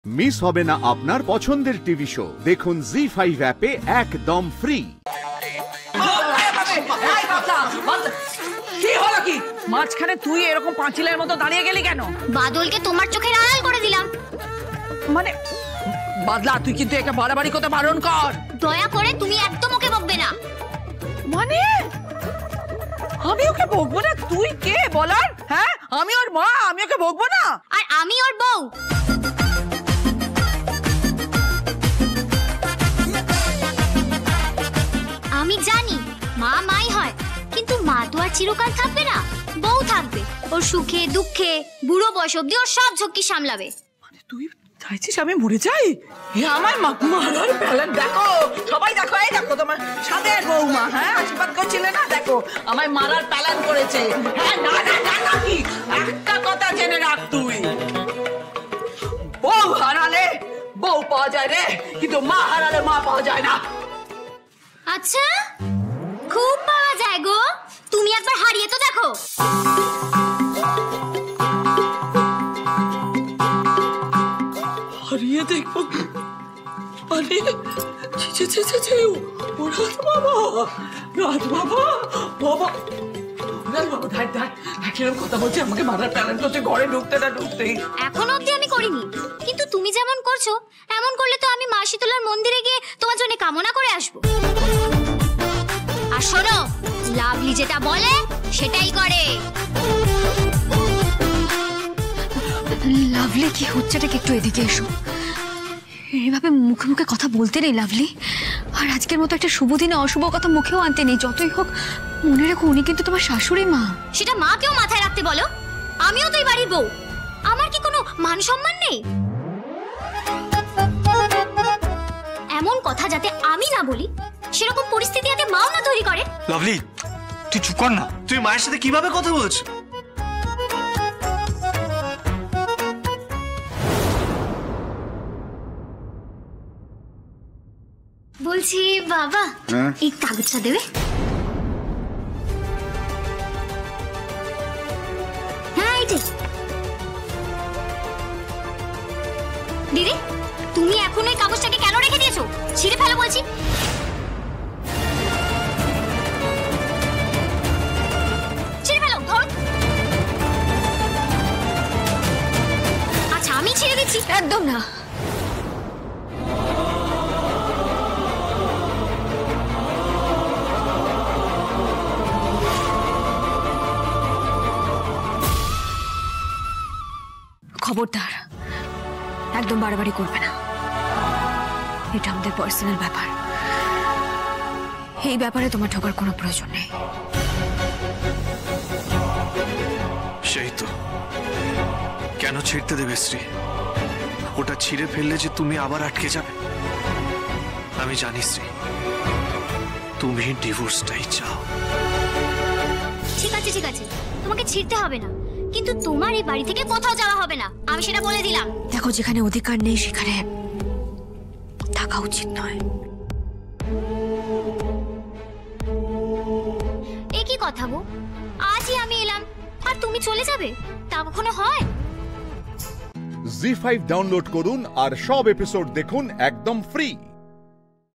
Miss হবে না আপনার পছন্দের টিভি শো। দেখুন জি5 অ্যাপে একদম ফ্রি। কি হলো কি? মাঝখানে তুই এরকম পাঁচিলের মতো দাঁড়িয়ে গেলি কেন? বাদলকে তোমার চোখের আড়াল করে দিলাম। মানে বাদলা, তুই কিন্তু একে বাড়াবাড়ি করতে বারণ কর। দয়া করে তুমি একদম ওকে বকবে না। মানে আমি ওকে বকবো না? তুই কে বলার? হ্যাঁ, আমি ওর মা, আমি ওকে বকবো না? আর আমি ওর বউ। আমি জানি মা মাই হয়, কিন্তু মা তো আর চিরকাল থাকবে না। বউ থাকবে, ওর সুখে দুঃখে বুড়ো বয়স অব্দি ওর সব ঝক্কি সামলাবে। মানে তুই চাইছিস আমি মরে যাই? আমার মারার প্ল্যান দেখো, সবাই দেখো, এই দেখো তোমার সাথে বৌমা, হ্যাঁ আশীর্বাদ করছিলে না? দেখো আমায় মারার প্ল্যান করেছে। হ্যাঁ, না না না না, কি একটা কথা জেনে রাখ, তুই বউ হারালে বউ পাওয়া যায় রে, কিন্তু মা হারালে মা পাওয়া যায় না। আচ্ছা, খুব পাওয়া যায় গো, তুমি একবার হারিয়ে তো দেখো। হারিয়ে দেখবো? আরে ও রাত বাবা, রাত বাবা, বাবা রাত বাবা, কিরকম কথা বলছে, আমাকে মারার প্ল্যান করছে, ঘরে ঢুকতে না ঢুকতেই। এখনো অব্দি আমি করিনি, কিন্তু তুমি যেমন করছো এমন করলে তো আমি মা শীতলার মন্দিরে গিয়ে তোমার জন্য কামনা করে আসবো। আর শোনো, লাভলি যেটা বলে সেটাই করে। লাভলি, কি হচ্ছেটাকে একটু এদিকে এসো। এইভাবে মুখে মুখে কথা বলতে নেই লাভলি, আর আজকের মতো একটা শুভ দিনে অশুভ কথা মুখেও আনতে নেই। যতই হোক মনে রেখো, উনি কিন্তু তোমার শাশুড়ি মা। সেটা মাকেও মাথায় রাখতে বলো। আমিও তো এই বাড়ির বউ, আমার কি কোনো মান সম্মান নেই? এমন কথা যাতে আমি না বলি, সেরকম পরিস্থিতি যাতে মাও না তৈরি করে। লাভলি, তুই চুপ কর না। তুই মায়ের সাথে কিভাবে কথা বলছিস? বলছি বাবা, এই কাগজটা দেবে? হ্যাঁ এইটাই। দিদি, তুমি এখন ওই কাগজটাকে কেন রেখে দিয়েছো? ছিঁড়ে ফেলো বলছি। ছিঁড়ে ফেলো, ধরো। আচ্ছা, আমি ছিঁড়ে দিচ্ছি। একদম না। খবরদার, একদম বাড়াবাড়ি করবে না। এটা আমাদের পার্সোনাল ব্যাপার। এই ব্যাপারে তোমার ঢোকার কোনো প্রয়োজন নেই। সেই তো, কেন ছিঁড়তে দেবে শ্রী? ওটা ছিঁড়ে ফেললে যে তুমি আবার আটকে যাবে। আমি জানি শ্রী, তুমি ডিভোর্সটাই চাও। ঠিক আছে ঠিক আছে, তোমাকে ছিঁড়তে হবে না, কিন্তু তোমার এই বাড়ি থেকে কোথাও যাওয়া হবে না, আমি সেটা বলে দিলাম। দেখো, যেখানে অধিকার নেই সেখানে থাকা উচিত নয়। এ কি কথা গো? আজই আমি এলাম আর তুমি চলে যাবে? তা কখনো হয়? জি5 ডাউনলোড করুন আর সব এপিসোড দেখুন একদম ফ্রি।